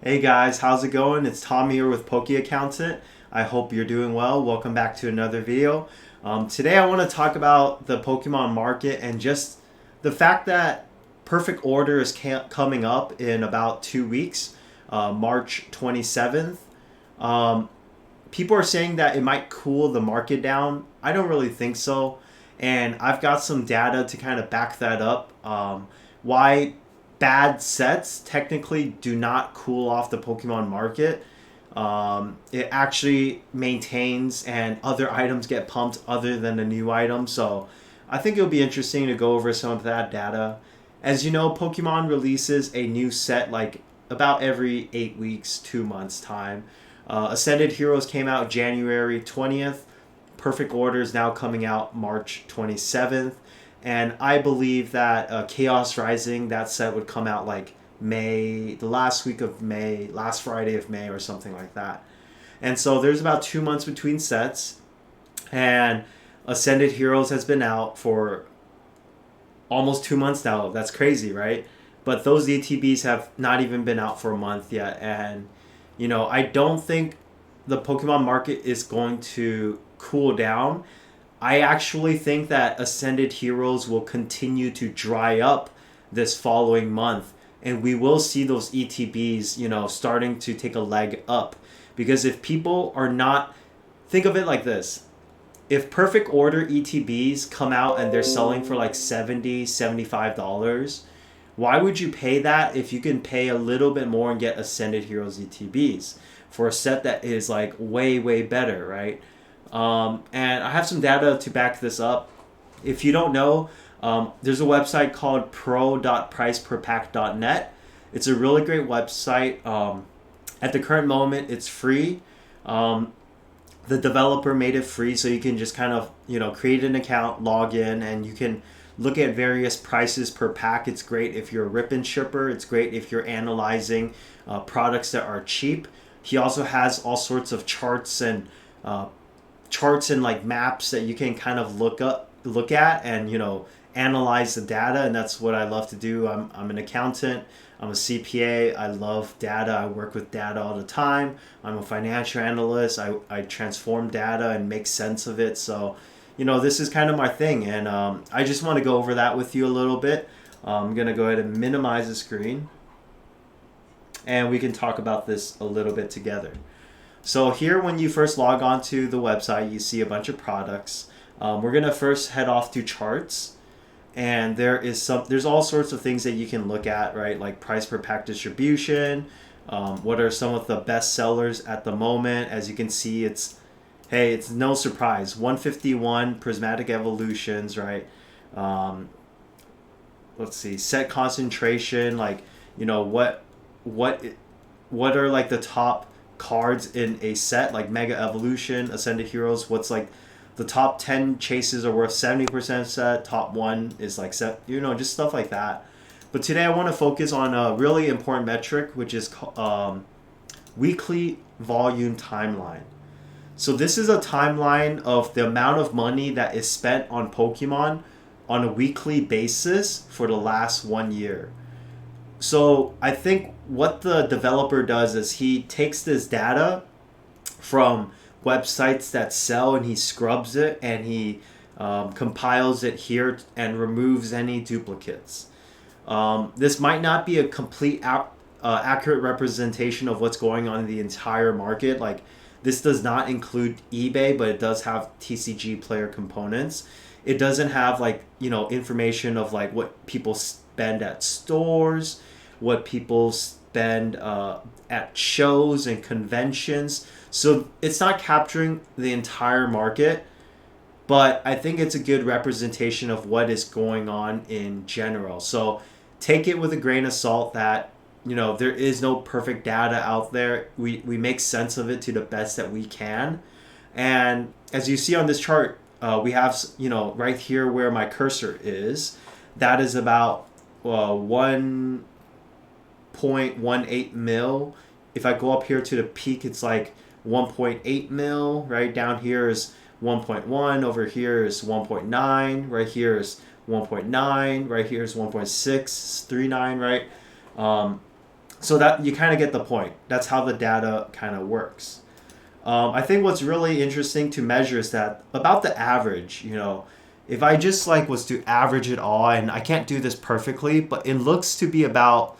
Hey guys, how's it going? It's Tom here with Poke Accountant. I hope you're doing well. Welcome back to another video. Today I want to talk about the Pokemon market and just the fact that Perfect Order is coming up in about 2 weeks, March 27th. Um, People are saying that it might cool the market down. I don't really think so. And I've got some data to kind of back that up. Why bad sets technically do not cool off the Pokemon market. It actually maintains and other items get pumped other than the new item. So I think it'll be interesting to go over some of that data. As you know, Pokemon releases a new set like about every 8 weeks, 2 months time. Ascended Heroes came out January 20th. Perfect Order is now coming out March 27th. And I believe that Chaos Rising, that set would come out like May, the last week of May, last Friday of May or something like that. And so there's about 2 months between sets. And Ascended Heroes has been out for almost 2 months now. That's crazy, right? But those ETBs have not even been out for a month yet. And, I don't think the Pokemon market is going to cool down. I actually think that Ascended Heroes will continue to dry up this following month. And we will see those ETBs, starting to take a leg up. Because if people are not, think of it like this. If Perfect Order ETBs come out and they're selling for like $70, $75, why would you pay that if you can pay a little bit more and get Ascended Heroes ETBs for a set that is like way, way better, right? And I have some data to back this up. If you don't know, there's a website called pro.priceperpack.net. It's a really great website. At the current moment, it's free. The developer made it free, so you can just kind of create an account, log in, and you can look at various prices per pack. It's great if you're a rip and shipper. It's great if you're analyzing products that are cheap. He also has all sorts of charts and like maps that you can kind of look at and analyze the data, and that's what I love to do. I'm an accountant. I'm a CPA. I love data. I work with data all the time. I'm a financial analyst. I transform data and make sense of it. So, this is kind of my thing, and I just want to go over that with you a little bit. I'm going to go ahead and minimize the screen, and we can talk about this a little bit together. So here, when you first log on to the website, you see a bunch of products. We're going to first head off to charts. And there's all sorts of things that you can look at, right? Like price per pack distribution. What are some of the best sellers at the moment? As you can see, it's no surprise. 151 Prismatic Evolutions, right? Let's see, set concentration. Like, what are like the top cards in a set? Like Mega Evolution, Ascended Heroes. What's like the top 10 chases are worth 70% set. Top 1 is like set, just stuff like that. But today I want to focus on a really important metric, which is weekly volume timeline. So this is a timeline of the amount of money that is spent on Pokemon on a weekly basis for the last 1 year. So I think what the developer does is he takes this data from websites that sell and he scrubs it and he compiles it here and removes any duplicates. This might not be a complete accurate representation of what's going on in the entire market. Like, this does not include eBay, but it does have TCG player components. It doesn't have information of like what people spend at stores, what people spend at shows and conventions. So it's not capturing the entire market, but I think it's a good representation of what is going on in general. So take it with a grain of salt that there is no perfect data out there. We make sense of it to the best that we can. And as you see on this chart, we have right here where my cursor is, that is about 1.18 mil. If I go up here to the peak, it's like 1.8 mil. Right down here is 1.1. Over here is 1.9. Right here is 1.9. Right here is 1.639. Right. So that you kind of get the point. That's how the data kind of works. I think what's really interesting to measure is that about the average, if I just like was to average it all, and I can't do this perfectly, but it looks to be about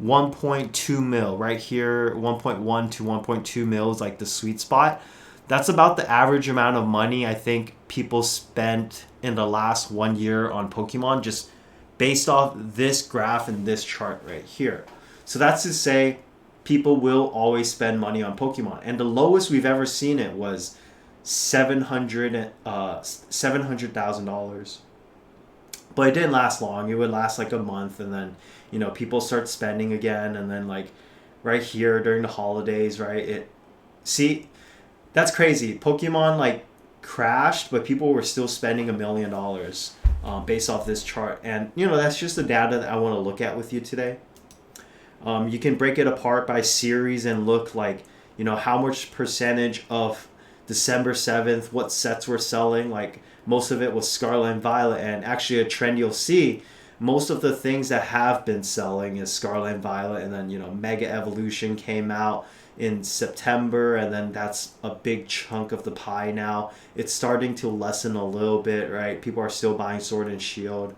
1.2 mil right here, 1.1 to 1.2 mil is like the sweet spot. That's about the average amount of money I think people spent in the last 1 year on Pokemon, just based off this graph and this chart right here. So that's to say, people will always spend money on Pokemon. And the lowest we've ever seen it was $700,000. But it didn't last long. It would last like a month, and then people start spending again, and then like right here during the holidays, right? See, that's crazy. Pokemon like crashed, but people were still spending $1 million based off this chart, and that's just the data that I want to look at with you today. You can break it apart by series and look like, how much percentage of December 7th, what sets were selling. Like most of it was Scarlet and Violet. And actually a trend you'll see, most of the things that have been selling is Scarlet and Violet. And then, Mega Evolution came out in September. And then that's a big chunk of the pie now. It's starting to lessen a little bit, right? People are still buying Sword and Shield.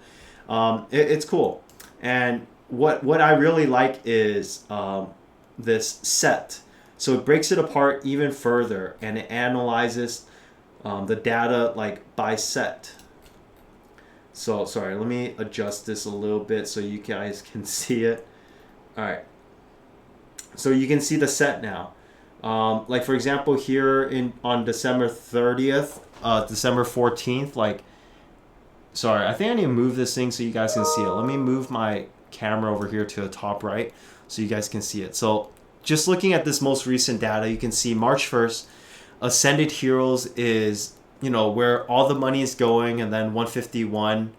It's cool. And what I really like is this set. So it breaks it apart even further, and it analyzes the data like by set. So sorry, let me adjust this a little bit so you guys can see it. All right. So you can see the set now. Like for example, here on December 30th, December 14th, like, sorry, I think I need to move this thing so you guys can see it. Let me move my camera over here to the top right so you guys can see it. So just looking at this most recent data, you can see March 1st, Ascended Heroes is, where all the money is going, and then 151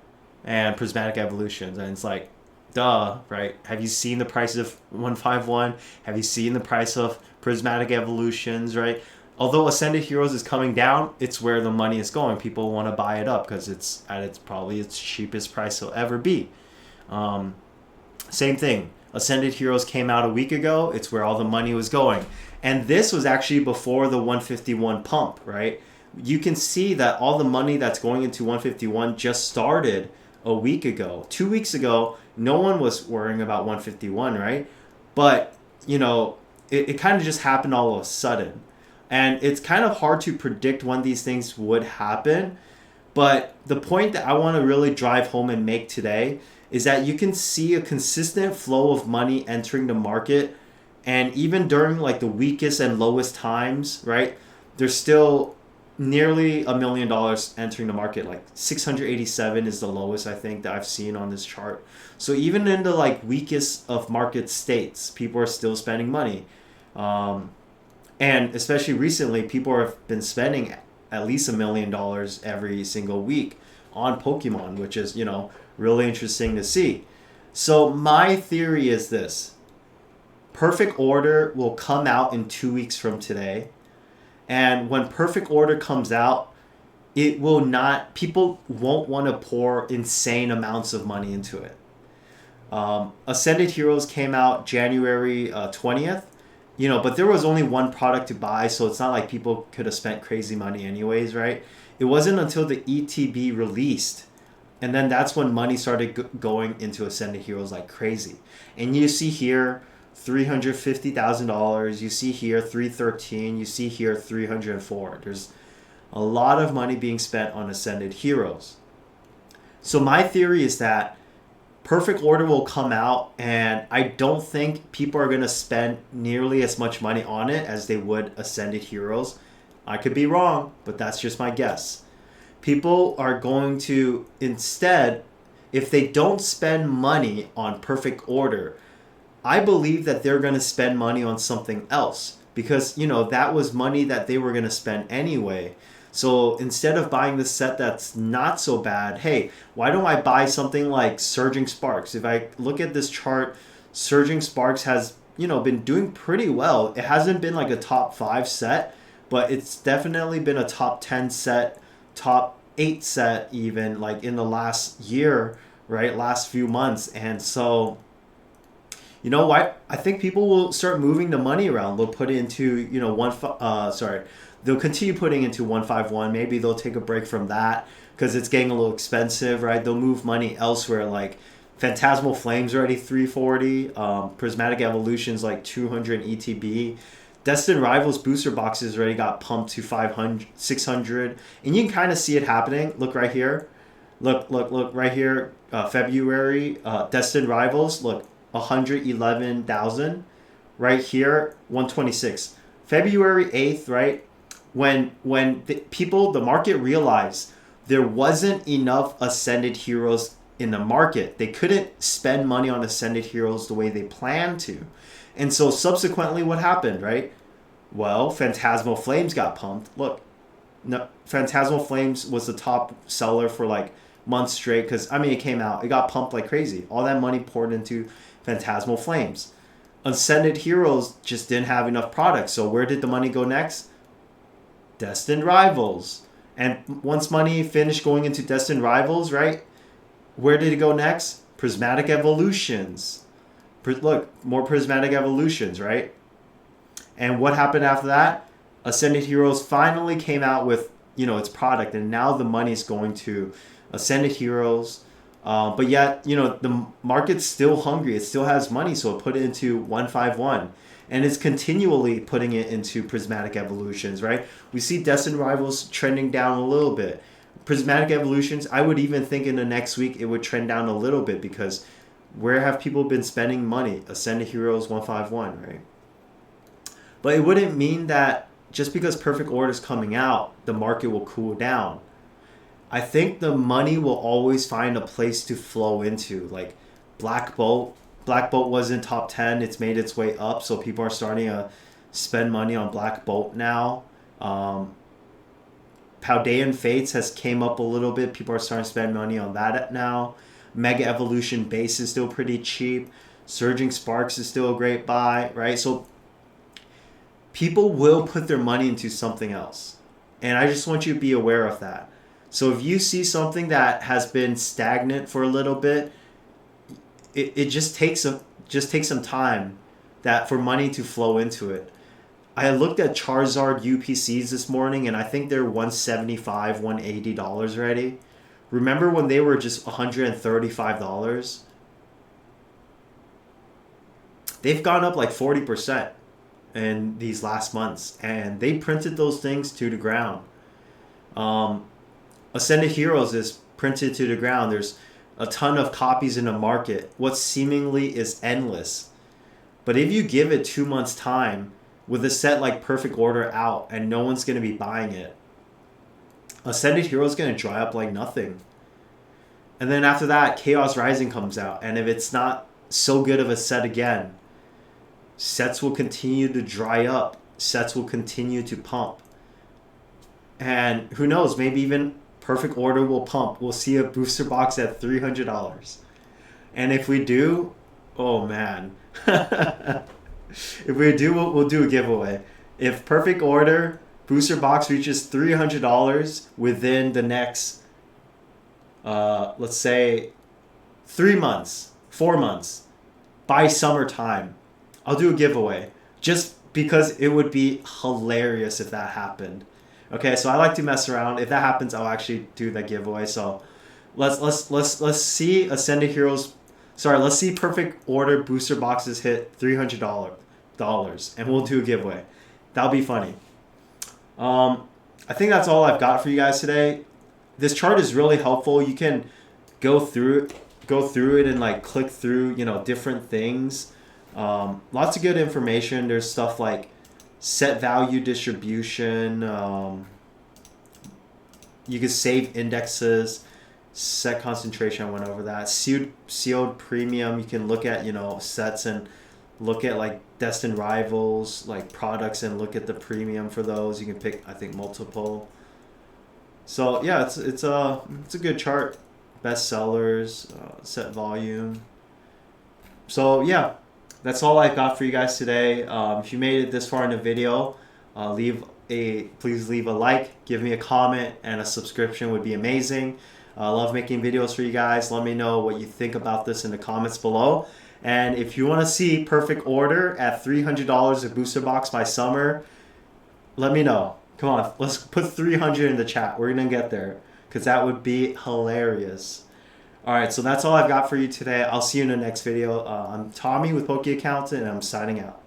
and Prismatic Evolutions. And it's like, duh, right? Have you seen the price of 151? Have you seen the price of Prismatic Evolutions, right? Although Ascended Heroes is coming down, it's where the money is going. People want to buy it up because it's at its probably its cheapest price it'll ever be. Same thing. Ascended Heroes came out a week ago. It's where all the money was going. And this was actually before the 151 pump, right? You can see that all the money that's going into 151 just started a week ago. 2 weeks ago, no one was worrying about 151, right? But, it kind of just happened all of a sudden. And it's kind of hard to predict when these things would happen. But the point that I want to really drive home and make today is that you can see a consistent flow of money entering the market. And even during like the weakest and lowest times, right, there's still nearly $1 million entering the market. Like 687 is the lowest I think that I've seen on this chart. So even in the like weakest of market states, people are still spending money. And especially recently, people have been spending at least $1 million every single week on Pokemon, which is, really interesting to see. So my theory is this. Perfect Order will come out in 2 weeks from today. And when Perfect Order comes out, people won't want to pour insane amounts of money into it. Ascended Heroes came out January 20th. But there was only one product to buy, so it's not like people could have spent crazy money anyways, right? It wasn't until the ETB released, and then that's when money started going into Ascended Heroes like crazy. And you see here $350,000, you see here $313, you see here $304. There's a lot of money being spent on Ascended Heroes. So my theory is that Perfect Order will come out, and I don't think people are going to spend nearly as much money on it as they would Ascended Heroes. I could be wrong, but that's just my guess. People are going to, instead, if they don't spend money on Perfect Order, I believe that they're going to spend money on something else because, that was money that they were going to spend anyway. So instead of buying the set that's not so bad, hey, why don't I buy something like Surging Sparks? If I look at this chart, Surging Sparks has, been doing pretty well. It hasn't been like a top 5 set, but it's definitely been a top 10 set, top 8 set even, like in the last year, right? Last few months. And so, You know what? I think people will start moving the money around. They'll put it into, they'll continue putting into 151. Maybe they'll take a break from that because it's getting a little expensive, right? They'll move money elsewhere, like Phantasmal Flames already 340, Prismatic Evolutions like 200 ETB. Destined Rivals booster boxes already got pumped to 500, 600, and you can kind of see it happening. Look right here. Look right here. February, Destined Rivals, look, 111,000. Right here, 126. February 8th, right? When the market realized there wasn't enough Ascended Heroes in the market. They couldn't spend money on Ascended Heroes the way they planned to. And so subsequently what happened, right? Well, Phantasmal Flames got pumped. Look, no, Phantasmal Flames was the top seller for like months straight because, I mean, it came out. It got pumped like crazy. All that money poured into Phantasmal Flames. Ascended Heroes just didn't have enough products. So where did the money go next? Destined Rivals. And once money finished going into Destined Rivals, right? Where did it go next? Prismatic Evolutions. Look, more Prismatic Evolutions, right? And what happened after that? Ascended Heroes finally came out with, its product, and now the money's going to Ascended Heroes. But yet, the market's still hungry. It still has money, so it put it into 151. And it's continually putting it into Prismatic Evolutions, right? We see Destined Rivals trending down a little bit. Prismatic Evolutions, I would even think in the next week it would trend down a little bit because where have people been spending money? Ascended Heroes 151, right? But it wouldn't mean that just because Perfect Order is coming out, the market will cool down. I think the money will always find a place to flow into. Like Black Bolt was in top 10. It's made its way up, so people are starting to spend money on Black Bolt now. Paldean Fates has came up a little bit. People are starting to spend money on that now. Mega Evolution Base is still pretty cheap. Surging Sparks is still a great buy, right? So people will put their money into something else. And I just want you to be aware of that. So if you see something that has been stagnant for a little bit, it just takes some time for money to flow into it. I looked at Charizard UPCs this morning, and I think they're $175, $180 already. Remember when they were just $135? They've gone up like 40% in these last months, and they printed those things to the ground. Ascended Heroes is printed to the ground. There's a ton of copies in the market. What seemingly is endless. But if you give it 2 months' time with a set like Perfect Order out and no one's going to be buying it, Ascended Hero is going to dry up like nothing. And then after that, Chaos Rising comes out. And if it's not so good of a set again, sets will continue to dry up. Sets will continue to pump. And who knows, maybe even Perfect Order will pump. We'll see a booster box at $300. And if we do, oh man. If we do, we'll do a giveaway. If Perfect Order booster box reaches $300 within the next, let's say, 3 months, 4 months, by summertime, I'll do a giveaway. Just because it would be hilarious if that happened. Okay, so I like to mess around. If that happens, I'll actually do that giveaway. So let's see Ascended Heroes. Let's see Perfect Order booster boxes hit $300, and we'll do a giveaway. That'll be funny. I think that's all I've got for you guys today. This chart is really helpful. You can go through it and like click through, different things. Lots of good information. There's stuff like set value distribution. You can save indexes, set concentration. I went over that. Sealed premium. You can look at sets and look at like Destined Rivals, like products, and look at the premium for those. You can pick, I think, multiple. So yeah, it's a good chart. Best sellers, set volume. So yeah, that's all I've got for you guys today. If you made it this far in the video, please leave a like, give me a comment, and a subscription would be amazing. I love making videos for you guys. Let me know what you think about this in the comments below. And if you want to see perfect order at $300 a booster box by summer, let me know. Come on, let's put 300 in the chat. We're gonna get there because that would be hilarious. All right, so that's all I've got for you today. I'll see you in the next video. I'm Tommy with Poke Accountant, and I'm signing out.